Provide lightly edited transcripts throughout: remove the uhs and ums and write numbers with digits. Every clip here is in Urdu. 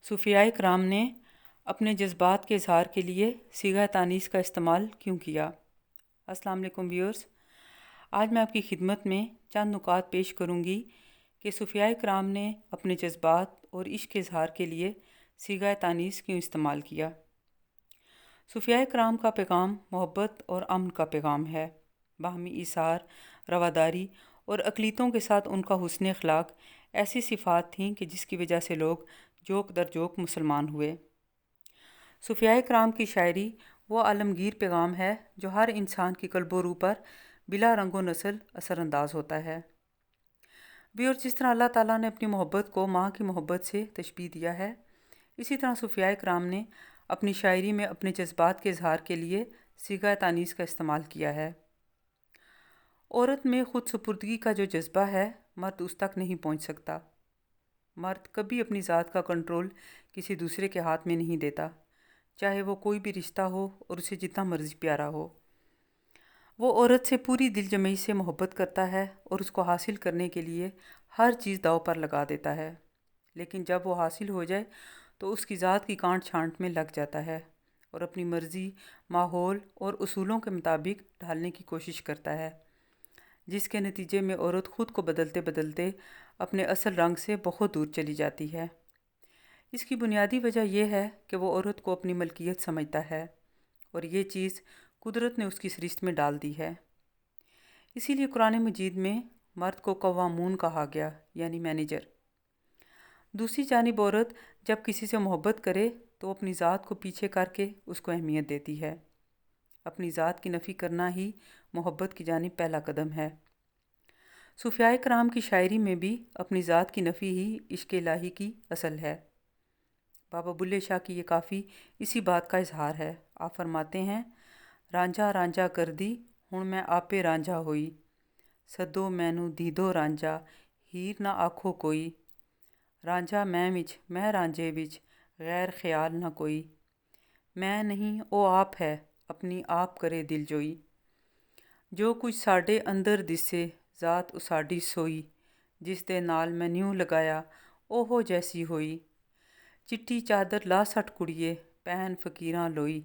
صوفیائے کرام نے اپنے جذبات کے اظہار کے لیے صیغہ تانیث کا استعمال کیوں کیا؟ السلام علیکم ویورز، آج میں آپ کی خدمت میں چند نکات پیش کروں گی کہ صوفیائے کرام نے اپنے جذبات اور عشق کے اظہار کے لیے صیغہ تانیث کیوں استعمال کیا۔ صوفیائے کرام کا پیغام محبت اور امن کا پیغام ہے۔ باہمی ایثار، رواداری اور اقلیتوں کے ساتھ ان کا حسن اخلاق ایسی صفات تھیں کہ جس کی وجہ سے لوگ جوک در جوک مسلمان ہوئے۔ صوفیائے کرام کی شاعری وہ عالمگیر پیغام ہے جو ہر انسان کی قلب و روح پر بلا رنگ و نسل اثر انداز ہوتا ہے۔ اور جس طرح اللہ تعالیٰ نے اپنی محبت کو ماں کی محبت سے تشبیہ دیا ہے، اسی طرح صوفیائے کرام نے اپنی شاعری میں اپنے جذبات کے اظہار کے لیے صیغہ تانیث کا استعمال کیا ہے۔ عورت میں خود سپردگی کا جو جذبہ ہے، مرد اس تک نہیں پہنچ سکتا۔ مرد کبھی اپنی ذات کا کنٹرول کسی دوسرے کے ہاتھ میں نہیں دیتا، چاہے وہ کوئی بھی رشتہ ہو اور اسے جتنا مرضی پیارا ہو۔ وہ عورت سے پوری دل جمعی سے محبت کرتا ہے اور اس کو حاصل کرنے کے لیے ہر چیز داؤ پر لگا دیتا ہے، لیکن جب وہ حاصل ہو جائے تو اس کی ذات کی کانٹ چھانٹ میں لگ جاتا ہے اور اپنی مرضی، ماحول اور اصولوں کے مطابق ڈھالنے کی کوشش کرتا ہے، جس کے نتیجے میں عورت خود کو بدلتے بدلتے اپنے اصل رنگ سے بہت دور چلی جاتی ہے۔ اس کی بنیادی وجہ یہ ہے کہ وہ عورت کو اپنی ملکیت سمجھتا ہے اور یہ چیز قدرت نے اس کی سرشت میں ڈال دی ہے۔ اسی لیے قرآن مجید میں مرد کو قوامون کہا گیا، یعنی مینیجر۔ دوسری جانب عورت جب کسی سے محبت کرے تو اپنی ذات کو پیچھے کر کے اس کو اہمیت دیتی ہے۔ اپنی ذات کی نفی کرنا ہی محبت کی جانب پہلا قدم ہے۔ صوفیائے کرام کی شاعری میں بھی اپنی ذات کی نفی ہی عشق الہی کی اصل ہے۔ بابا بلے شاہ کی یہ کافی اسی بات کا اظہار ہے۔ آپ فرماتے ہیں، رانجھا رانجھا کر دی ہن میں آپے رانجھا ہوئی، سدو مینو دیدو رانجھا ہیر نہ آکھو کوئی، رانجھا میں وچ میں رانجھے وچ غیر خیال نہ کوئی، میں نہیں او آپ ہے اپنی آپ کرے دل جوئی، جو کچھ ساڈے اندر دسے ذات اساڈی سوئی، جس دے نال میں نیو لگایا اوہو جیسی ہوئی، چٹی چادر لا سٹ کڑیے پہن فقیراں لوئی،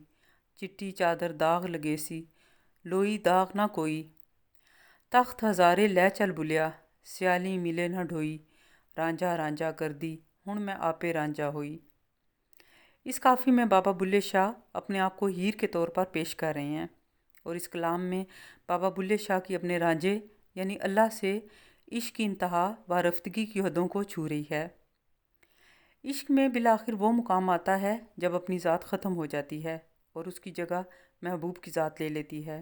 چٹی چادر داغ لگے سی لوئی داغ نہ کوئی، تخت ہزارے لے چل بلیا سیالی ملے نہ ڈھوئی، رانجھا رانجھا کر دی ہن میں آپے رانجھا ہوئی۔ اس کافی میں بابا بلے شاہ اپنے آپ کو ہیر کے طور پر پیش کر رہے ہیں اور اس کلام میں بابا بلے شاہ کی اپنے رانجھے یعنی اللہ سے عشق کی انتہا و رفتگی کی حدوں کو چھو رہی ہے۔ عشق میں بالآخر وہ مقام آتا ہے جب اپنی ذات ختم ہو جاتی ہے اور اس کی جگہ محبوب کی ذات لے لیتی ہے۔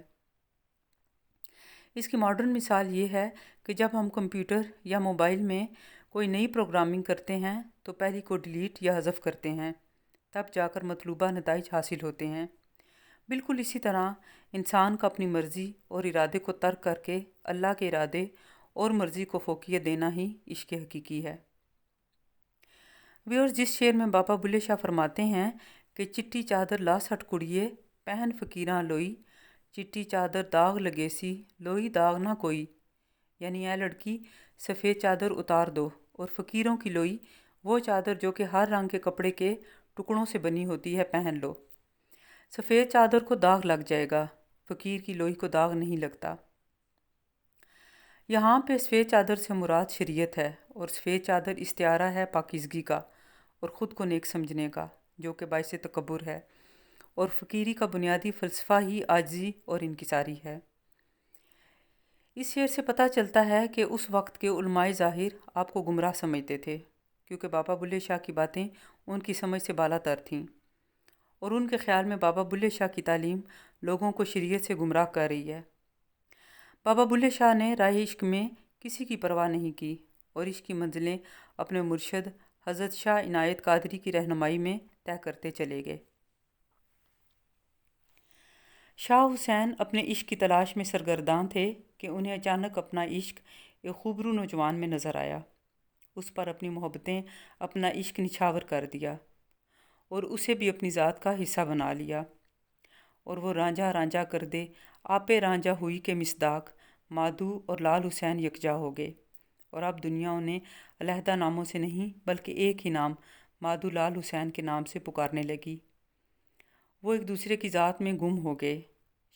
اس کی ماڈرن مثال یہ ہے کہ جب ہم کمپیوٹر یا موبائل میں کوئی نئی پروگرامنگ کرتے ہیں تو پہلی کو ڈیلیٹ یا حذف کرتے ہیں، تب جا کر مطلوبہ نتائج حاصل ہوتے ہیں۔ بالکل اسی طرح انسان کا اپنی مرضی اور ارادے کو ترک کر کے اللہ کے ارادے اور مرضی کو فوقیت دینا ہی عشق حقیقی ہے۔ جس شعر میں بابا بلے شاہ فرماتے ہیں کہ چٹی چادر لا سٹ کڑیے پہن فقیراں لوئی، چٹی چادر داغ لگے سی لوئی داغ نہ کوئی، یعنی اے لڑکی سفید چادر اتار دو اور فقیروں کی لوئی، وہ چادر جو کہ ہر رنگ کے کپڑے کے ٹکڑوں سے بنی ہوتی ہے، پہن لو۔ سفید چادر کو داغ لگ جائے گا، فقیر کی لوئی کو داغ نہیں لگتا۔ یہاں پہ سفید چادر سے مراد شریعت ہے اور سفید چادر استعارہ ہے پاکیزگی کا اور خود کو نیک سمجھنے کا، جو کہ باعث تکبر ہے، اور فقیری کا بنیادی فلسفہ ہی عاجزی اور انکساری ہے۔ اس شعر سے پتہ چلتا ہے کہ اس وقت کے علماء ظاہر آپ کو گمراہ سمجھتے تھے، کیونکہ بابا بلے شاہ کی باتیں ان کی سمجھ سے بالا تر تھیں اور ان کے خیال میں بابا بلے شاہ کی تعلیم لوگوں کو شریعت سے گمراہ کر رہی ہے۔ بابا بلے شاہ نے راہ عشق میں کسی کی پرواہ نہیں کی اور عشق کی منزلیں اپنے مرشد حضرت شاہ عنایت قادری کی رہنمائی میں طے کرتے چلے گئے۔ شاہ حسین اپنے عشق کی تلاش میں سرگرداں تھے کہ انہیں اچانک اپنا عشق ایک خوبرو نوجوان میں نظر آیا۔ اس پر اپنی محبتیں اپنا عشق نچھاور کر دیا اور اسے بھی اپنی ذات کا حصہ بنا لیا، اور وہ رانجھا رانجھا کر دے آپے رانجھا ہوئی کے مصداق مادو اور لال حسین یکجا ہو گئے، اور اب دنیا انہیں علیحدہ ناموں سے نہیں بلکہ ایک ہی نام مادھو لال حسین کے نام سے پکارنے لگی۔ وہ ایک دوسرے کی ذات میں گم ہو گئے۔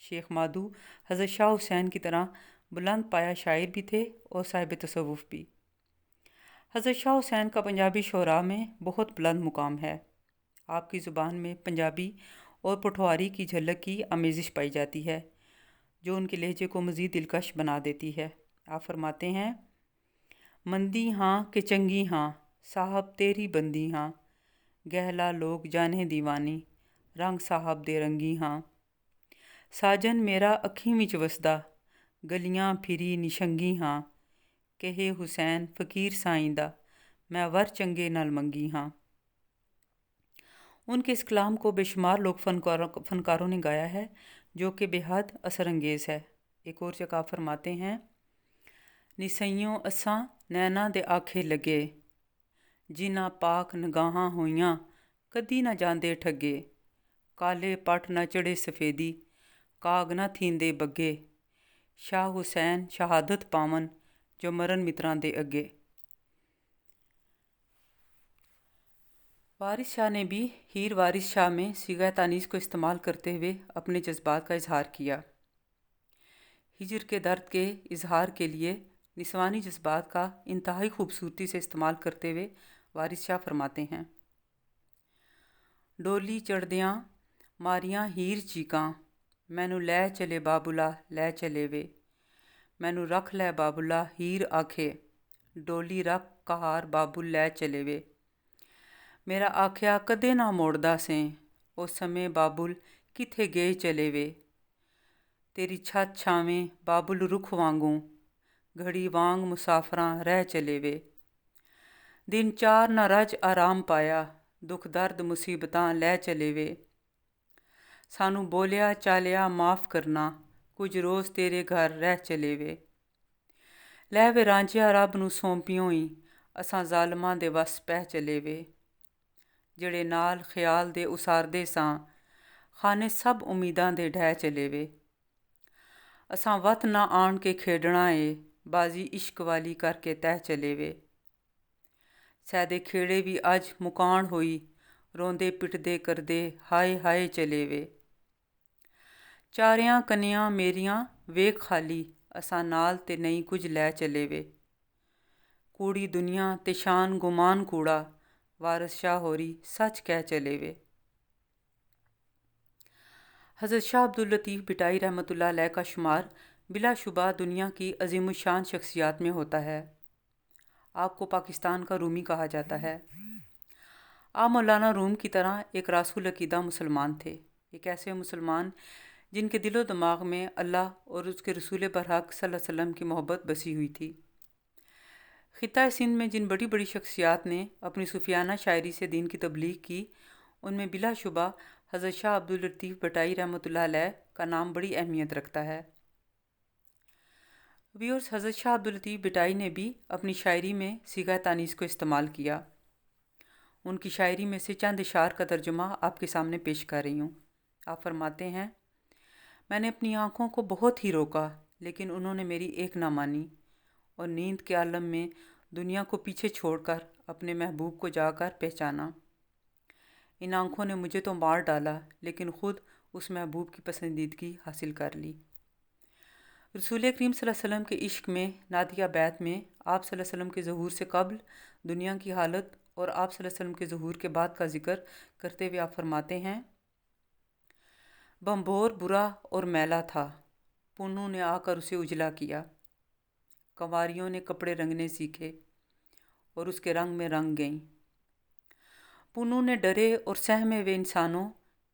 شیخ مادھو حضرت شاہ حسین کی طرح بلند پایہ شاعر بھی تھے اور صاحب تصوف بھی۔ حضرت شاہ حسین کا پنجابی شعراء میں بہت بلند مقام ہے۔ آپ کی زبان میں پنجابی اور پٹھواری کی جھلک کی آمیزش پائی جاتی ہے، جو ان کے لہجے کو مزید دلکش بنا دیتی ہے۔ آپ فرماتے ہیں، مندی ہاں کہ چنگی ہاں، صاحب تیری بندی ہاں، گہلا لوگ جانے دیوانی، رنگ صاحب دے رنگی ہاں، ساجن میرا اکھیں وچ وسدا، گلیاں پھری نشنگی ہاں، کہے حسین فقیر سائیں دا، میں ور چنگے نال منگی ہاں۔ ان کے اس کلام کو بے شمار لوگ فنکاروں نے گایا ہے، جو کہ بے حد اثر انگیز ہے۔ ایک اور جگہ فرماتے ہیں، نسائیوں اساں نینا دے آکھے لگے، جنہ پاک نگاہاں ہوئیاں کدی نہ جاندے ٹھگے، کالے پٹ نہ چڑھے سفیدی، کاغ نہ تھیندے بگے، شاہ حسین شہادت پاون جو مرن متراں دے اگے۔ وارث شاہ نے بھی ہیر وارث شاہ میں صیغہ تانیث کو استعمال کرتے ہوئے اپنے جذبات کا اظہار کیا۔ ہجر کے درد کے اظہار کے لیے نسوانی جذبات کا انتہائی خوبصورتی سے استعمال کرتے ہوئے وارث شاہ فرماتے ہیں، ڈولی چڑھدیاں ماریاں ہیر چیکاں، مینوں لے چلے بابولا لے چلے وے، مینوں رکھ لے بابولا ہیر آکھے، ڈولی رکھ کہار بابل لے چلے وے، میرا آکھیا کدے نہ موڑدا سیں، اس سمے بابل کتھے گئے چلے وے، تیری چھت چھاویں بابل رخ وانگوں، گھڑی وانگ مسافراں رہ چلے وے، دن چار نہ رج آرام پایا، دکھ درد مصیبتاں لے چلے وے، سانوں بولیا چالیا معاف کرنا، کچھ روز تیرے گھر رہ چلے وے، لے وے رانجھیا رب نوں سونپیوں ہی، اساں ظالماں دے وس پہ چلے وے، جڑے نال خیال دے اساردے ساں، خانے سب امیداں دے ڈھہ چلے وے، اساں وت نہ آن کے کھیڈنا اے، بازی عشق والی کر کے تہ چلے وے، سیدے کھیڑے بھی اج مکان ہوئی، روندے پٹدے کردے ہائے ہائے چلے وے، چاریاں کنیاں میریاں ویکھ خالی، اساں نال تے نہیں کچھ لے چلے وے، کوڑی دنیا تے شان گمان کوڑا، وارث شاہ ہوری سچ کہہ چلے وے۔ حضرت شاہ عبداللطیف بٹائی رحمۃ اللہ علیہ کا شمار بلا شبہ دنیا کی عظیم الشان شخصیات میں ہوتا ہے۔ آپ کو پاکستان کا رومی کہا جاتا ہے۔ آپ مولانا روم کی طرح ایک راسخ العقیدہ مسلمان تھے، ایک ایسے مسلمان جن کے دل و دماغ میں اللہ اور اس کے رسول برحق صلی اللہ علیہ وسلم کی محبت بسی ہوئی تھی۔ خطہ سندھ میں جن بڑی بڑی شخصیات نے اپنی صوفیانہ شاعری سے دین کی تبلیغ کی، ان میں بلا شبہ حضرت شاہ عبداللطیف بٹائی رحمۃ اللہ علیہ کا نام بڑی اہمیت رکھتا ہے۔ ویورز، حضرت شاہ عبداللطیف بٹائی نے بھی اپنی شاعری میں صیغہ تانیث کو استعمال کیا۔ ان کی شاعری میں سے چند اشعار کا ترجمہ آپ کے سامنے پیش کر رہی ہوں۔ آپ فرماتے ہیں، میں نے اپنی آنکھوں کو بہت ہی روکا، لیکن انہوں نے میری ایک نہ مانی، اور نیند کے عالم میں دنیا کو پیچھے چھوڑ کر اپنے محبوب کو جا کر پہچانا۔ ان آنکھوں نے مجھے تو مار ڈالا، لیکن خود اس محبوب کی پسندیدگی حاصل کر لی۔ رسول کریم صلی اللہ علیہ وسلم کے عشق میں نادیہ بیت میں آپ صلی اللہ علیہ وسلم کے ظہور سے قبل دنیا کی حالت اور آپ صلی اللہ علیہ وسلم کے ظہور کے بعد کا ذکر کرتے ہوئے آپ فرماتے ہیں، بمبور برا اور میلا تھا، پونوں نے آ کر اسے اجلا کیا، کنواریوں نے کپڑے رنگنے سیکھے اور اس کے رنگ میں رنگ گئیں، پونوں نے ڈرے اور سہمے ہوئے انسانوں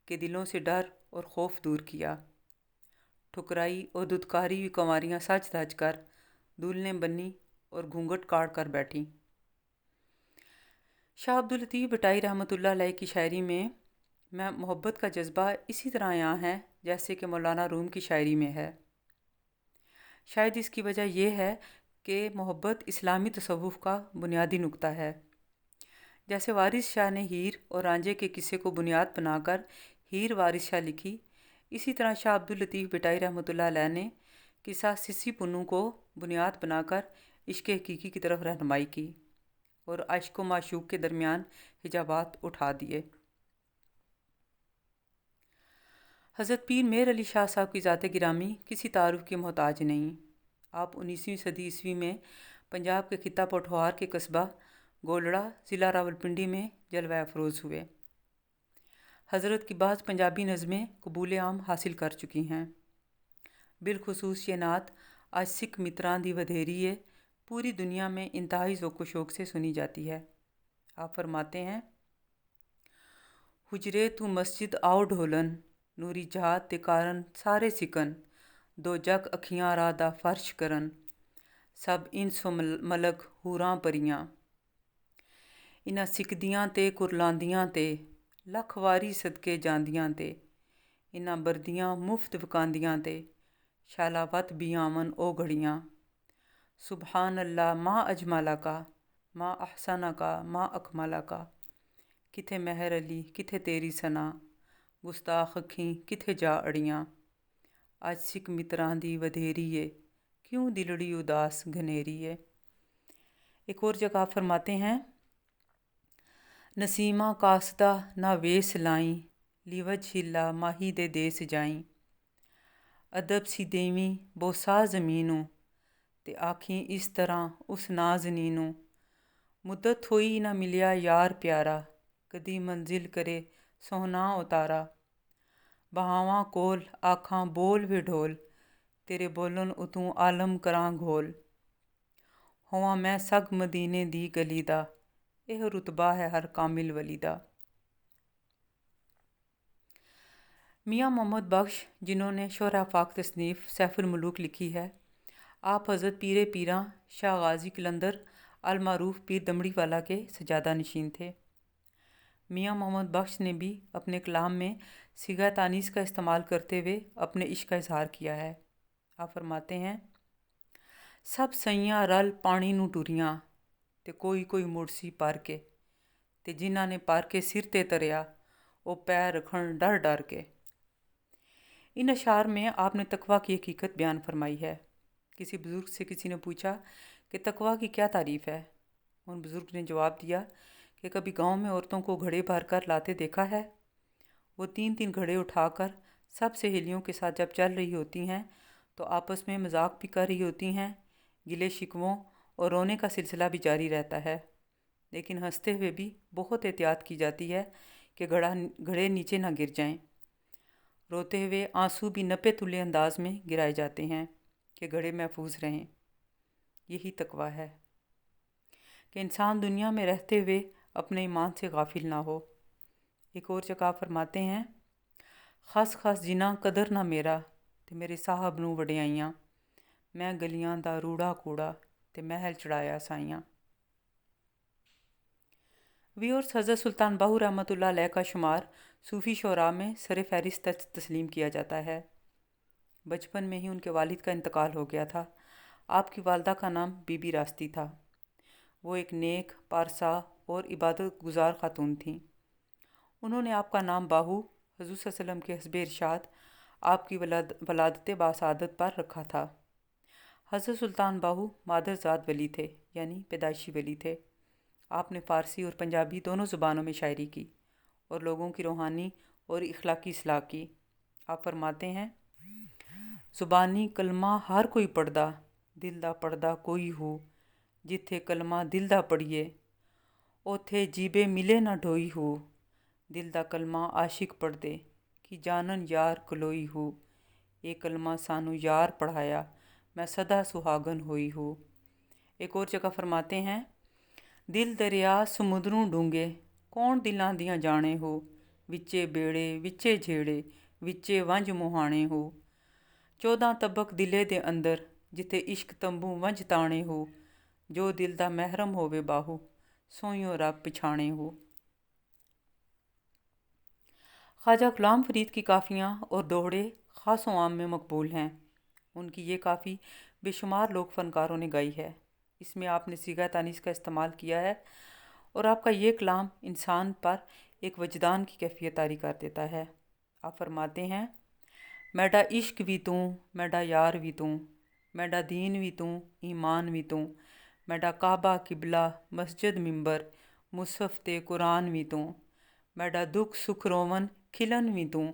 کے دلوں سے ڈر اور خوف دور کیا، ٹھکرائی اور دھتکاری ہوئی کنواریاں سج دھج کر دولنے بنی اور گھونگھٹ کاٹ کر بیٹھیں۔ شاہ عبداللطیف بٹائی رحمۃ اللہ علیہ کی شاعری میں محبت کا جذبہ اسی طرح یہاں ہے جیسے کہ مولانا روم کی شاعری میں ہے۔ شاید اس کی وجہ یہ ہے کہ محبت اسلامی تصوف کا بنیادی نقطہ ہے۔ جیسے وارث شاہ نے ہیر اور رانجھے کے قصے کو بنیاد بنا کر ہیر وارث شاہ لکھی، اسی طرح شاہ عبداللطیف بٹائی رحمۃ اللہ علیہ نے قصہ سسی پنوں کو بنیاد بنا کر عشق حقیقی کی طرف رہنمائی کی اور عشق و معشوق کے درمیان حجابات اٹھا دیے۔ حضرت پیر مہر علی شاہ صاحب کی ذات گرامی کسی تعارف کے محتاج نہیں۔ آپ 19ویں صدی عیسوی میں پنجاب کے خطہ پٹھوار کے قصبہ گولڑا ضلع راولپنڈی میں جلوہ افروز ہوئے۔ حضرت کی بعض پنجابی نظمیں قبول عام حاصل کر چکی ہیں۔ بالخصوص یہ نعت آج سکھ متراں دی ودھیری پوری دنیا میں انتہائی ذوق و شوق سے سنی جاتی ہے۔ آپ فرماتے ہیں: حجرے تو مسجد آؤ ڈھولن، نوری جہاد تے کارن سارے سکن، دو جگ اکھیاں راہ دا فرش کرن، سب انس و ملک حوراں پریاں، انہاں سکدیاں تے کرلاندیاں تے، لکھ واری صدقے جاندیاں تے، انہاں بردیاں مفت وکاندیاں تے، شالا وت بھی آون او گھڑیاں، سبحان اللہ ما اجمالا کا، ما احسانہ کا، ما اکمالہ کا، کتھے مہر علی کتھے تیری ثنا، گستاخ اکھیں کتھے جا اڑیاں، آج سکھ متراں دی ودھیری کیوں دلڑی اداس گھنیری۔ ایک اور جگہ آپ فرماتے ہیں: نسیمہ قاصدہ نہ ویس لائیں، لیوج ہلا ماہی دے دیس جائیں، ادب سی دیویں بوسا زمینوں، تے آکھیں اس طرح اس نازنینوں، مدت ہوئی نہ ملیا یار پیارا، کدی منزل کرے سوہنا اتارا، بہاواں کول آکھاں بول وے ڈھول، تیرے بولن اتوں عالم کراں گھول، ہواں میں سگ مدینے دی گلی دا، یہ رتبہ ہے ہر کامل ولی دا۔ میاں محمد بخش، جنہوں نے شعرا افاق تصنیف سیف الملوک لکھی ہے، آپ حضرت پیر پیراں شاہ غازی قلندر المعروف پیر دمڑی والا کے سجادہ نشین تھے۔ میاں محمد بخش نے بھی اپنے کلام میں صیغہ تانیث کا استعمال کرتے ہوئے اپنے عشق کا اظہار کیا ہے۔ آپ فرماتے ہیں: سب سیاں رل پانی نوں ٹریاں، تے کوئی کوئی مڑسی پر کے، تے جنہاں نے پر کے سر تے تریا، او پیر رکھن ڈر ڈر کے۔ ان اشعار میں آپ نے تقویٰ کی حقیقت بیان فرمائی ہے۔ کسی بزرگ سے کسی نے پوچھا کہ تقویٰ کی کیا تعریف ہے؟ ان بزرگ نے جواب دیا کہ کبھی گاؤں میں عورتوں کو گھڑے بھر کر لاتے دیکھا ہے؟ وہ 3 گھڑے اٹھا کر سب سہیلیوں کے ساتھ جب چل رہی ہوتی ہیں تو آپس میں مذاق بھی کر رہی ہوتی ہیں، گلے شکووں اور رونے کا سلسلہ بھی جاری رہتا ہے، لیکن ہنستے ہوئے بھی بہت احتیاط کی جاتی ہے کہ گھڑے نیچے نہ گر جائیں۔ روتے ہوئے آنسو بھی نپے تلے انداز میں گرائے جاتے ہیں کہ گھڑے محفوظ رہیں۔ یہی تقویٰ ہے کہ انسان دنیا میں رہتے ہوئے اپنے ایمان سے غافل نہ ہو۔ ایک اور جگہ فرماتے ہیں: خس خس جنہ قدر نہ میرا، تے میرے صاحب نوں وڈیائیاں، میں گلیاں دا روڑا کوڑا، تے محل چڑھایا سائیاں۔ ویورز، حضرت سلطان باہو رحمۃ اللہ علیہ کا شمار صوفی شعراء میں سر فہرست تسلیم کیا جاتا ہے۔ بچپن میں ہی ان کے والد کا انتقال ہو گیا تھا۔ آپ کی والدہ کا نام بی بی راستی تھا۔ وہ ایک نیک، پارسا اور عبادت گزار خاتون تھیں۔ انہوں نے آپ کا نام باہو حضور صلی اللہ علیہ وسلم کے حسب ارشاد آپ کی ولادت باسعادت پر رکھا تھا۔ حضرت سلطان باہو مادرزاد ولی تھے، یعنی پیدائشی ولی تھے۔ آپ نے فارسی اور پنجابی دونوں زبانوں میں شاعری کی اور لوگوں کی روحانی اور اخلاقی اصلاح کی۔ آپ فرماتے ہیں: زبانی کلمہ ہر کوئی پڑھدا، دل دا پڑھدا کوئی ہو، جتھے کلمہ دل دا پڑھیے، اوتھے جیبے ملے نہ ڈھوئی ہو، دل دا کلمہ عاشق پڑھ دے، کہ جانن یار کلوئی ہو، اے کلمہ سانو یار پڑھایا، میں سدا سہاگن ہوئی ہو۔ ایک اور جگہ فرماتے ہیں: دل دریا سمندروں ڈونگے، کون دلاں دیاں جانے ہو، وچے بیڑے وچے جھیڑے، وچے ونج مہانے ہو، 14 طبق دلے دے اندر، جتھے عشق تمبو ونج تانے ہو، جو دل دا محرم ہووے باہو، سوئیوں رب پچھانے ہو۔ خواجہ غلام فرید کی کافیاں اور دوہڑے خاص و عام میں مقبول ہیں۔ ان کی یہ کافی بے شمار لوک فنکاروں نے گائی ہے۔ اس میں آپ نے صیغہ تانیث کا استعمال کیا ہے اور آپ کا یہ کلام انسان پر ایک وجدان کی کیفیت طاری کر دیتا ہے۔ آپ فرماتے ہیں: میڈا عشق بھی توں، میڈا یار بھی توں، میڈا دین بھی توں، ایمان بھی توں، میڈا کعبہ قبلہ مسجد ممبر، ਮੁਸਹਫ ਤੇ ਕੁਰਾਨ ਵੀ ਤੂੰ, ਮੈਡਾ ਦੁੱਖ ਸੁੱਖ ਰੋਵਨ ਖਿਲਨ ਵੀ ਤੂੰ,